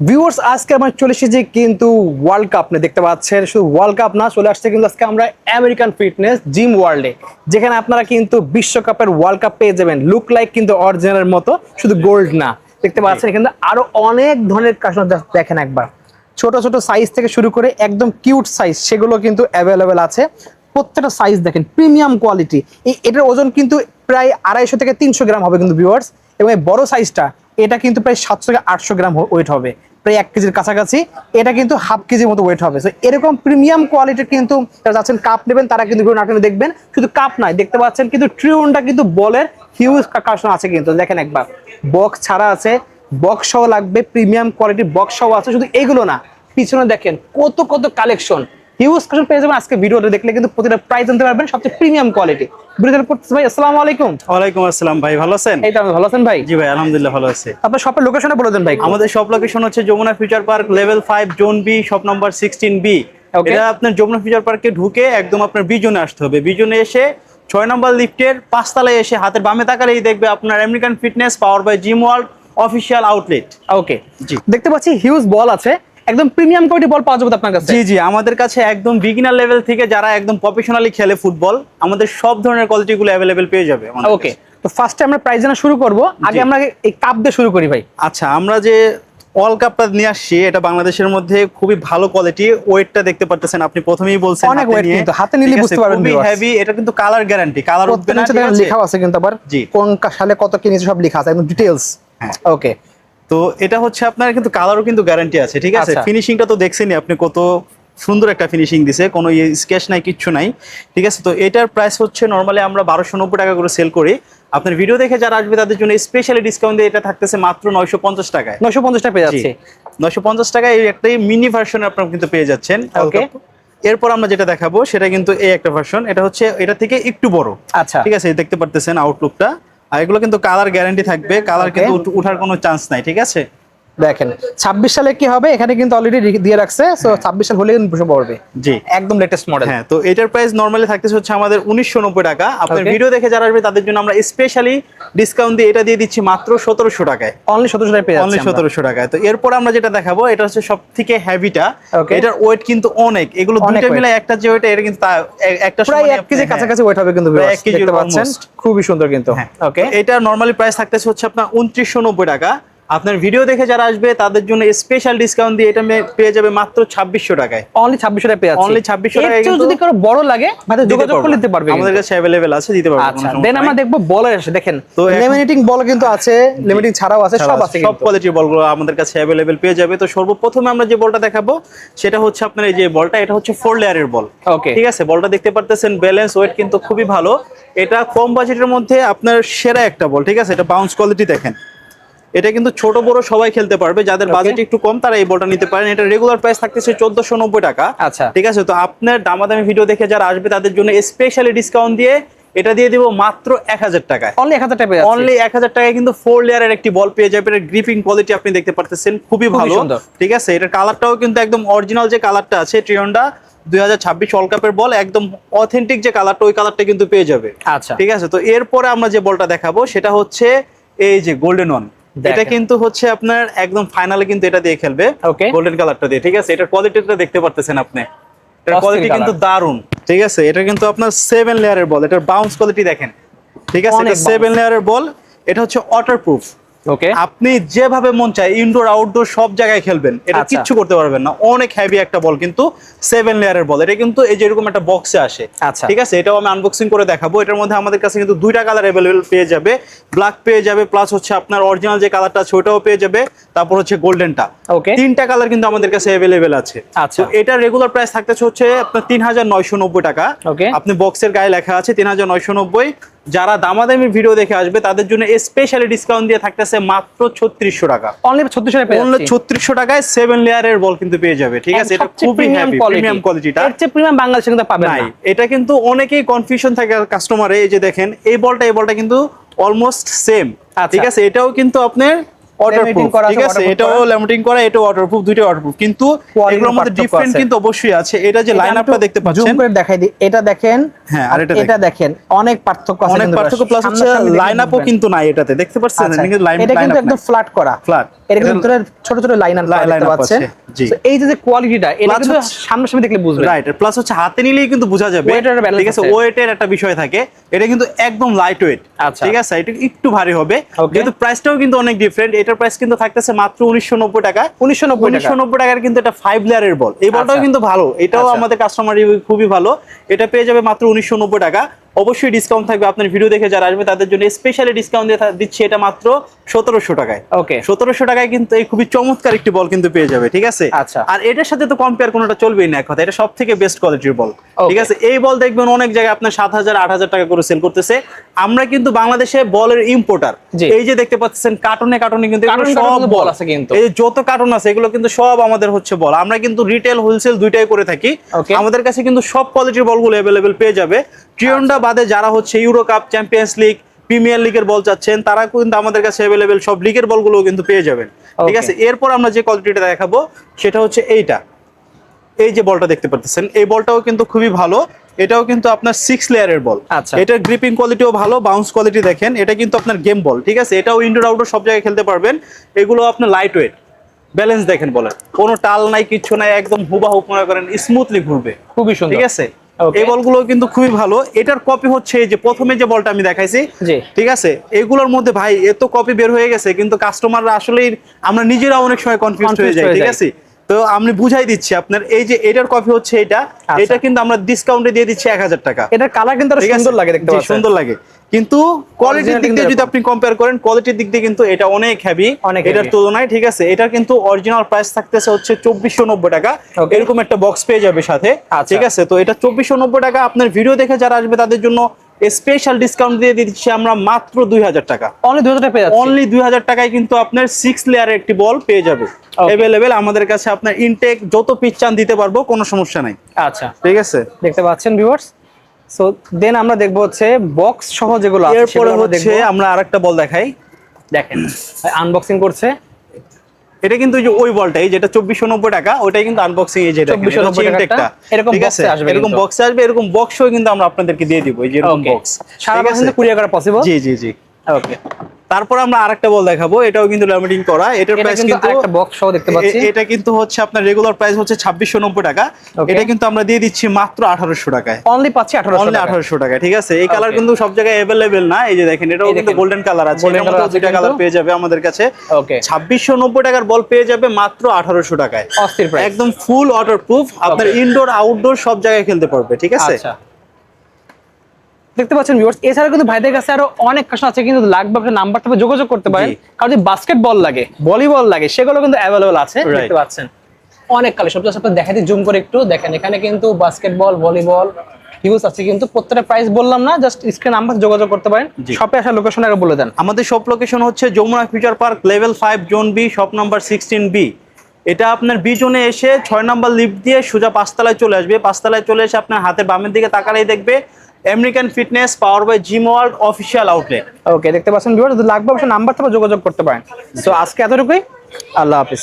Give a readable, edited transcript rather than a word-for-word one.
Viewers আজকে আমরা চলে এসেছি কিন্তু ওয়ার্ল্ড কাপ নিয়ে। দেখতে পাচ্ছেন শুধু ওয়ার্ল্ড কাপ না, চলে আসছে কিন্তু আজকে আমরা আমেরিকান ফিটনেস জিম ওয়ার্ল্ডে, যেখানে আপনারা কিন্তু বিশ্বকাপের ওয়ার্ল্ড কাপ পেয়ে যাবেন লুক লাইক কিন্তু অরিজিনালের মতো, শুধু গোল্ড না। দেখতে পাচ্ছেন কিন্তু আরো অনেক ধরনের কাস্টমার দেখেন একবার, ছোট ছোট সাইজ থেকে শুরু করে একদম কিউট সাইজ সেগুলো কিন্তু অ্যাভেলেবেল আছে। প্রত্যেকটা সাইজ দেখেন প্রিমিয়াম কোয়ালিটি। এটার ওজন কিন্তু প্রায় 250 থেকে 300 গ্রাম হবে কিন্তু ভিউয়ার্স, এবং এই বড় সাইজটা এটা কিন্তু প্রায় 700 থেকে 800 গ্রাম ওয়েট হবে, প্রায় 1 কেজির কাছাকাছি। এটা কিন্তু হাফ কেজির মতো ওয়েট হবে। তো এরকম প্রিমিয়াম কোয়ালিটির কিন্তু যারা যাচ্ছেন কাপ নেবেন তারা কিন্তু নাটনে দেখবেন। শুধু কাপ নয়, দেখতে পাচ্ছেন কিন্তু ট্রিউনটা কিন্তু বলের হিউজ কালেকশন আছে কিন্তু দেখেন একবার, বক্স ছাড়া আছে, বক্স সহ লাগবে, প্রিমিয়াম কোয়ালিটির বক্স সহ আছে। শুধু এইগুলো না, পিছনে দেখেন কত কত কালেকশন, হিউজ কালেকশন পেয়ে যাবেন। আজকে ভিডিওটা দেখলে কিন্তু প্রতিটা প্রাইস জানতে পারবেন, সবচেয়ে প্রিমিয়াম কোয়ালিটি। ভিডিওটা করতেছি ভাই, আসসালামু আলাইকুম। ওয়ালাইকুম আসসালাম ভাই, ভালো আছেন? এই তো আমি ভালো আছেন ভাই? জি ভাই, আলহামদুলিল্লাহ ভালো আছি। আপনার শপের লোকেশনটা বলে দেন ভাই। আমাদের শপ লোকেশন হচ্ছে Jamuna future park level 5 zone B, shop number 16B। Okay. এটা আপনার যমুনা ফিউচার পার্কে ঢুকে একদম আপনার বিজনে আসতে হবে। বিজনে এসে 6 নম্বর লিফটের 5 তলায় এসে হাতের বামে তাকালেই দেখবে আপনার American fitness power by gym world official outlet. Okay জি। দেখতে পাচ্ছি হিউজ বল আছে, একদম প্রিমিয়াম কোয়ালিটি বল পাওয়া যাবে আপনার কাছে। জি জি, আমাদের কাছে একদম বিগিনার লেভেল থেকে যারা একদম প্রফেশনালি খেলে ফুটবল, আমাদের সব ধরনের কোয়ালিটিগুলো অ্যাভেলেবেল পেয়ে যাবে আমাদের ওকে, কাছে। তো ফার্স্টে আমরা প্রাইস জানা শুরু করব। আগে জি। আমরা এই কাপ দিয়ে শুরু করি ভাই। আচ্ছা, আমরা যে ওয়ার্ল্ড কাপটা নিয়ে আসছি এটা বাংলাদেশের মধ্যে খুবই ভালো কোয়ালিটি। ওয়েটটা দেখতে পাচ্ছেন, আপনি প্রথমেই বলছেন অনেক হাতে ওয়েট নিয়ে। কিন্তু, হাতে নিলে ঠিক আছে, বুঝতে পারবেন খুবই viewers। হেভি। এটা কিন্তু কালার গ্যারান্টি, কালার উঠবে না, ঠিক প্রত্যেকটা আছে? লেখা আছে কিন্তু আবার, জি। কোন সালে কত কিনেছে সব লেখা আছে একদম ডিটেইলস। হ্যাঁ। ওকে, তো এটা হচ্ছে আপনার কিন্তু কালারও কিন্তু গ্যারান্টি আছে, ঠিক আছে? আচ্ছা। ফিনিশিংটা তো দেখছেনই আপনি, কত সুন্দর একটা ফিনিশিং দিছে, কোনো স্কেচ নাই, কিচ্ছু নাই, ঠিক আছে? তো এটার প্রাইস হচ্ছে নরমালি আমরা 1290 টাকা করে সেল করি। আপনার ভিডিও দেখে যারা আসবে তাদের জন্য স্পেশালি ডিসকাউন্ট দিয়ে এটা থাকতেছে মাত্র 950 টাকায়। 950 টাকা পেয়ে যাচ্ছে। 950 টাকায় এই একটাই মিনি ভার্সন আপনারা কিন্তু পেয়ে যাচ্ছেন। Okay. এরপর আমরা যেটা দেখাবো সেটা কিন্তু এই একটা ভার্সন, এটা হচ্ছে এটা থেকে একটু বড়। আচ্ছা, ঠিক আছে, এই দেখতে পারতেছেন আউটলুকটা। আর এগুলো কিন্তু কালার গ্যারান্টি থাকবে, কালার Okay. কিন্তু উঠার কোনো চান্স নাই, ঠিক আছে? দেখেন 26 সালে কি হবে এখানে কিন্তু অলরেডি দিয়ে রাখছে, সো 26 সাল হলে কিন্তু পড়বে। জি, একদম লেটেস্ট মডেল। হ্যাঁ। তো এটার প্রাইস নরমালি থাকতেছে হচ্ছে আমাদের 1990 টাকা। আপনার Okay. ভিডিও দেখে যারা আসবে তাদের জন্য আমরা স্পেশালি ডিসকাউন্ট দিয়ে এটা দিয়ে দিচ্ছি মাত্র 1700 টাকায়। অনলি 1700 টাকা পেয়ে অনলি যাচ্ছে আমরা। 1700 টাকায়। তো এরপর আমরা যেটা দেখাবো এটা হচ্ছে সব থেকে হেভিটা। Okay. এটার ওয়েট কিন্তু অনেক, এগুলো অনেক দুইটা weight। মিলে একটা যে ওয়েট, এটা কিন্তু একটা প্রায় সমানই 1 কেজি আপনি- কাছাকাছি ওয়েট হবে কিন্তু প্রায় viewers, 1 কেজির দেখতে পাচ্ছেন almost। খুবই সুন্দর কিন্তু। হ্যাঁ। ওকে, তো এটা নরমালি প্রাইস থাকতেছে হচ্ছে আপনার 2990 টাকা। আপনার ভিডিও দেখে যারা আসবে তাদের জন্য স্পেশাল ডিসকাউন্ট দিয়ে এটা পেয়ে যাবে মাত্র 2600 টাকায়। অনলি 2600 টাকা পেয়ে যাচ্ছে। Only 2600 টাকায় এর চেয়েও কিন্তু যদি কারো বড় লাগে মানে দিতে যোগাযোগ পারবো। করে নিতে পারবে আমাদের কিন্তু। কাছে অ্যাভেলেবেল আছে, দিতে পারবো, কোনো আচ্ছা, সমস্যা দেন আমরা নাই। দেখবো বলের আসে, দেখেন তো এখন- লেমিনেটিং বল কিন্তু আছে, লিমিটিং ছাড়াও আছে, সব আছে সব কিন্তু। কোয়ালিটির বলগুলো আমাদের কাছে অ্যাভেলেবেল পেয়ে যাবে। তো সর্বপ্রথমে আমরা যে বলটা দেখাবো সেটা হচ্ছে আপনার এই যে বলটা, এটা হচ্ছে 4 লেয়ারের বল। ওকে, ঠিক আছে, বলটা দেখতে পারতেছেন, ব্যালেন্স ওয়েট কিন্তু খুবই ভালো। এটা কম বাজেটের মধ্যে আপনার সেরা একটা বল, ঠিক আছে? এটা বাউন্স কোয়ালিটি দেখেন, এটা কিন্তু ছোট বড় সবাই খেলতে পারবে। যাদের Okay. বাজেট একটু কম তারা এই বলটা নিতে পারেন। এটা রেগুলার প্রাইস থাকতেছে 1490 টাকা। আচ্ছা। ঠিক আছে, তো আপনার দামাদামি ভিডিও দেখে যারা আসবে তাদের জন্য স্পেশালি ডিসকাউন্ট দিয়ে এটা দিয়ে দিব মাত্র 1000 টাকায়। অনলি 1000 টাকা পেয়ে যাচ্ছে। অনলি 1000 টাকায় কিন্তু 4 লেয়ারের একটি বল পেয়ে যাবেন। এর গ্রিপিং কোয়ালিটি আপনি দেখতে পারতেছেন, খুবই খুবই ভালো। সুন্দর। ঠিক আছে, এটার কালারটাও কিন্তু একদম অরিজিনাল যে কালারটা আছে ট্রিয়ন্ডা 2026 ওয়ার্ল্ড কাপের বল, একদম অথেন্টিক যে কালারটা, ওই কালারটা কিন্তু পেয়ে যাবে। আচ্ছা, ঠিক আছে, তো এরপরে আমরা যে বলটা দেখাবো সেটা হচ্ছে এই যে গোল্ডেন ওয়ান। দেখেন। এটা কিন্তু হচ্ছে আপনার একদম ফাইনালে কিন্তু এটা দিয়ে খেলবে, Okay. গোল্ডেন কালারটা দিয়ে। ঠিক আছে, এটার কোয়ালিটিটা দেখতে পারতেছেন আপনি, এটার অস্থির কোয়ালিটি কিন্তু colour। দারুণ। ঠিক আছে, এটা কিন্তু আপনার 7 লেয়ারের বল, এটার বাউন্স কোয়ালিটি দেখেন। ঠিক আছে, অনেক এটা 7 লেয়ারের বল, এটা হচ্ছে ওয়াটারপ্রুফ। ওকে, আপনি যেভাবে মন চায় ইনডোর আউটডোর সব জায়গায় খেলবেন, এটা আচ্ছা। কিচ্ছু করতে পারবেন না। অনেক হেভি একটা বল, কিন্তু 7 লেয়ারের বল। এটা কিন্তু এই যে এরকম একটা বক্সে আসে। আচ্ছা। ঠিক আছে, এটাও আমি আনবক্সিং করে দেখাবো। এটার মধ্যে আমাদের কাছে কিন্তু দুইটা কালার अवेलेबल পেয়ে যাবে, ব্ল্যাক পেয়ে যাবে, প্লাস হচ্ছে আপনার অরিজিনাল যে কালারটা আছে ওটাও পেয়ে যাবে, তারপর হচ্ছে গোল্ডেনটা। ওকে, তিনটা কালার কিন্তু আমাদের কাছে अवेलेबल আছে। আচ্ছা। তো এটা রেগুলার প্রাইস থাকতেছে হচ্ছে আপনার 3990 টাকা। ওকে, আপনি বক্সের গায়ে লেখা আছে 3990। যারা দামাদামি ভিডিও দেখে আসবে তাদের জন্য স্পেশালি ডিসকাউন্ট দিয়ে থাকতেছে মাত্র 3600 টাকা। অনলি 3600 টাকা পেয়ে অনলি যাচ্ছে। 3600 টাকায় 7 লেয়ারের বল কিন্তু পেয়ে যাবে। ঠিক আছে, এটা খুবই হেভি প্রিমিয়াম কোয়ালিটিটা। এর চেয়ে প্রিমিয়াম বাংলাদেশে কিন্তু পাবেন নাই, না। এটা কিন্তু অনেকেই কনফিউশন থাকে কাস্টমারে। এই যে দেখেন এই বলটা কিন্তু অলমোস্ট সেম। আচ্ছা। ঠিক আছে, এটাও কিন্তু আপনার ওয়াটারপ্রুফ, করা ঠিক আছে, এটাও ল্যামিনেটিং করা, এটাও ওয়াটারপ্রুফ, দুইটা ওয়াটারপ্রুফ, কিন্তু এগুলোর মধ্যে ডিফারেন্ট কিন্তু অবশ্যই আছে। এটা যে লাইনআপটা দেখতে পাচ্ছেন, জুম করে দেখাই দিই, এটা দেখেন, হ্যাঁ, আর এটা দেখেন, অনেক পার্থক্য আছে, অনেক পার্থক্য, প্লাস হচ্ছে লাইনআপও কিন্তু নাই এটাতে, দেখতে পাচ্ছেন এটা কিন্তু একদম ফ্ল্যাট করা, এটা কিন্তু ভিতরে ছোট ছোট লাইন দেখতে পাচ্ছেন। এই যে কোয়ালিটিটা, এটা কিন্তু সামনাসামনি দেখলে বুঝবেন, রাইট। প্লাস হচ্ছে হাতে নিলেই কিন্তু বোঝা যাবে, ঠিক আছে, ওয়েটের একটা বিষয় থাকে, এটা কিন্তু একদম লাইট ওয়েট, ঠিক আছে, এটা একটু ভারী হবে, কিন্তু প্রাইসটাও কিন্তু অনেক ডিফারেন্ট। এটার প্রাইস কিন্তু থাকতেছে মাত্র 1990 টাকা। 1990 টাকার কিন্তু এটা 5 লেয়ারের বল, এই বলটাও কিন্তু ভালো, এটাও আমাদের কাস্টমার রিভিউ খুবই ভালো। এটা পেয়ে যাবে মাত্র 1990 টাকা। অবশ্যই ডিসকাউন্ট থাকবে, আপনার ভিডিও দেখে যারা আসবে তাদের জন্য স্পেশালি ডিসকাউন্ট দিচ্ছে এটা মাত্র 1700 টাকায়। ওকে, 1700 টাকায় কিন্তু এই খুবই চমৎকার একটি বল কিন্তু পেয়ে যাবে, ঠিক আছে। আর এটার সাথে তো কম্পেয়ার কোনোটা চলবেই না, এক কথা, এটা সবথেকে বেস্ট কোয়ালিটির বল, ঠিক আছে। এই বল দেখবেন অনেক জায়গায় আপনার 7000 8000 টাকা করে সেল করতেছে। আমরা কিন্তু বাংলাদেশে বলের ইম্পোর্টার। এই যে দেখতে পাচ্ছেন কার্টুনে কার্টুনে কিন্তু সব বল আছে, কিন্তু এই যত কার্টুন আছে এগুলো কিন্তু সব আমাদের হচ্ছে বল। আমরা কিন্তু রিটেল হোলসেল দুইটাই করে থাকি। আমাদের কাছে কিন্তু সব কোয়ালিটির বলগুলো অ্যাভেলেবেল পেয়ে যাবে। ট্রিয়ন্ডা বাদে যারা হচ্ছে euro cup, champions league, premier লিগের বল চাচ্ছেন তারা কিন্তু আমাদের কাছে অ্যাভেলেবেল সব লিগের বলগুলো কিন্তু পেয়ে যাবেন, ঠিক আছে। এরপর আমরা যে কোয়ালিটিটা দেখাবো সেটা হচ্ছে এইটা, এই যে বলটা দেখতে পাচ্ছেন, এই বলটাও কিন্তু খুবই ভালো। এটাও কিন্তু আপনার 6 লেয়ারের বল। এটার গ্রিপিং কোয়ালিটিও ভালো, বাউন্স কোয়ালিটি দেখেন, এটা কিন্তু আপনার গেম বল, ঠিক আছে। এটাও ইনডোর আউটডোর সব জায়গায় খেলতে পারবেন। এগুলো আপনার লাইট ওয়েট, ব্যালেন্স দেখেন বলেন, কোনো টাল নাই, কিচ্ছু নাই, একদম হুবাহুব মনে করেন স্মুথলি ঘুরবে, খুবই সুন্দর, ঠিক আছে। এই বলগুলো কিন্তু খুবই ভালো। এটার কপি হচ্ছে এই যে প্রথমে যে বলটা আমি দেখাইছি, ঠিক আছে, এগুলোর মধ্যে ভাই এত কপি বের হয়ে গেছে, কিন্তু কাস্টমাররা আসলে আমরা নিজেরা অনেক সময় কনফিউজ হয়ে যাই, ঠিক আছে। তো আমি বুঝাই দিচ্ছি আপনার, এই যে এটার কপি হচ্ছে এটা কিন্তু আমরা ডিসকাউন্টে দিয়ে দিচ্ছি 1000 টাকা। এটার কালার কিন্তু সুন্দর লাগে, দেখতে পাচ্ছেন, সুন্দর লাগে, কিন্তু কোয়ালিটির দিক দিয়ে যদি আপনি কম্পেয়ার করেন, কোয়ালিটির দিক দিয়ে কিন্তু এটা অনেক হেভি এটার তুলনায়, ঠিক আছে। এটার কিন্তু অরিজিনাল প্রাইস থাকতেছে হচ্ছে 2490 টাকা। এরকম একটা বক্স পেয়ে যাবে সাথে, ঠিক আছে। তো এটা 2490 টাকা। আপনার ভিডিও দেখে যারা আসবে তাদের জন্য স্পেশাল ডিসকাউন্ট দিয়ে দিচ্ছি আমরা মাত্র 2000 টাকা। অনলি 2000 টাকা পেয়ে যাচ্ছে, অনলি 2000 টাকায় কিন্তু আপনার 6 লেয়ারের একটি বল পেয়ে যাবে अवेलेबल আমাদের কাছে। আপনার ইনটেক যত পিচ চান দিতে পারবো, কোনো সমস্যা নাই। আচ্ছা, ঠিক আছে, দেখতে পাচ্ছেন ভিউয়ার্স। সো দেন আমরা দেখবো হচ্ছে বক্স সহ যেগুলো আছে, এরপরে হচ্ছে আমরা আরেকটা বল দেখাই। দেখেন আনবক্সিং করছে, এটা কিন্তু ওই বলটাই যেটা 2490 টাকা, ওটাই কিন্তু আনবক্সিং, এই যে দেখেন 2490 টাকা এরকম বক্সে আসবে, এরকম বক্সে আসবে, এরকম বক্সও কিন্তু আমরা আপনাদেরকে দিয়ে দিব, এই যে এরকম বক্স সারা বাংলাদেশে কুরিয়ার করা পসিবল। জি জি জি, ওকে। তারপর আমরা আরেকটা বল দেখাবো, এটাও কিন্তু ল্যামিনেটিং করা। এটার প্রাইস কিন্তু একটা বক্স সহ দেখতে পাচ্ছি, এটা কিন্তু হচ্ছে আপনার রেগুলার প্রাইস হচ্ছে 2690 টাকা। এটা কিন্তু আমরা দিয়ে দিচ্ছি মাত্র 1800 টাকায়, অনলি পাচ্ছি 1800 টাকা, ঠিক আছে। এই কালার কিন্তু সব জায়গায় अवेलेबल না, এই যে দেখেন এটাও কিন্তু গোল্ডেন কালার আছে, এর মধ্যে দুইটা কালার পেয়ে যাবে আমাদের কাছে। ওকে, 2690 টাকার বল পেয়ে যাবে মাত্র 1800 টাকায়, অস্থির প্রাইস, একদম ফুল ওয়াটারপ্রুফ, আপনার ইনডোর আউটডোর সব জায়গায় খেলতে পারবে, ঠিক আছে। আচ্ছা, দেখতে পাচ্ছেন ভিউয়ার্স, এছাড়া কিন্তু ভাইদের কাছে আরো অনেক কালেকশন আছে, কিন্তু লাগবে আপনার নাম্বার থেকে যোগাযোগ করতে পারেন। কারণ যদি বাস্কেটবল লাগে, ভলিবল লাগে, সেগুলো কিন্তু अवेलेबल আছে, দেখতে পাচ্ছেন অনেক কালেকশন। প্লাস আপনি দেখাতে জুম করে একটু দেখেন, এখানে কিন্তু বাস্কেটবল, ভলিবল হিউজ আছে, কিন্তু প্রত্যেকটা প্রাইস বললাম না, জাস্ট স্ক্রিন নাম্বার যোগাযোগ করতে পারেন। শপে আসার লোকেশন আগে বলে দেন। আমাদের শপ লোকেশন হচ্ছে Jamuna future park level 5 zone B, shop number 16B। এটা আপনার বি জোনে এসে 6 নাম্বার লিফট দিয়ে সোজা 5 তলায় চলে আসবে। 5 তলায় চলে এসে আপনার হাতের বামের দিকে তাকালেই দেখবে American fitness power by gym world official outlet. Okay, দেখতে পাচ্ছেন ভিউয়ার, যদি লাগবে অবশ্যই নাম্বার থেকে যোগাযোগ করতে পারেন। সো আজকে এতটুকুই, আল্লাহ হাফেজ।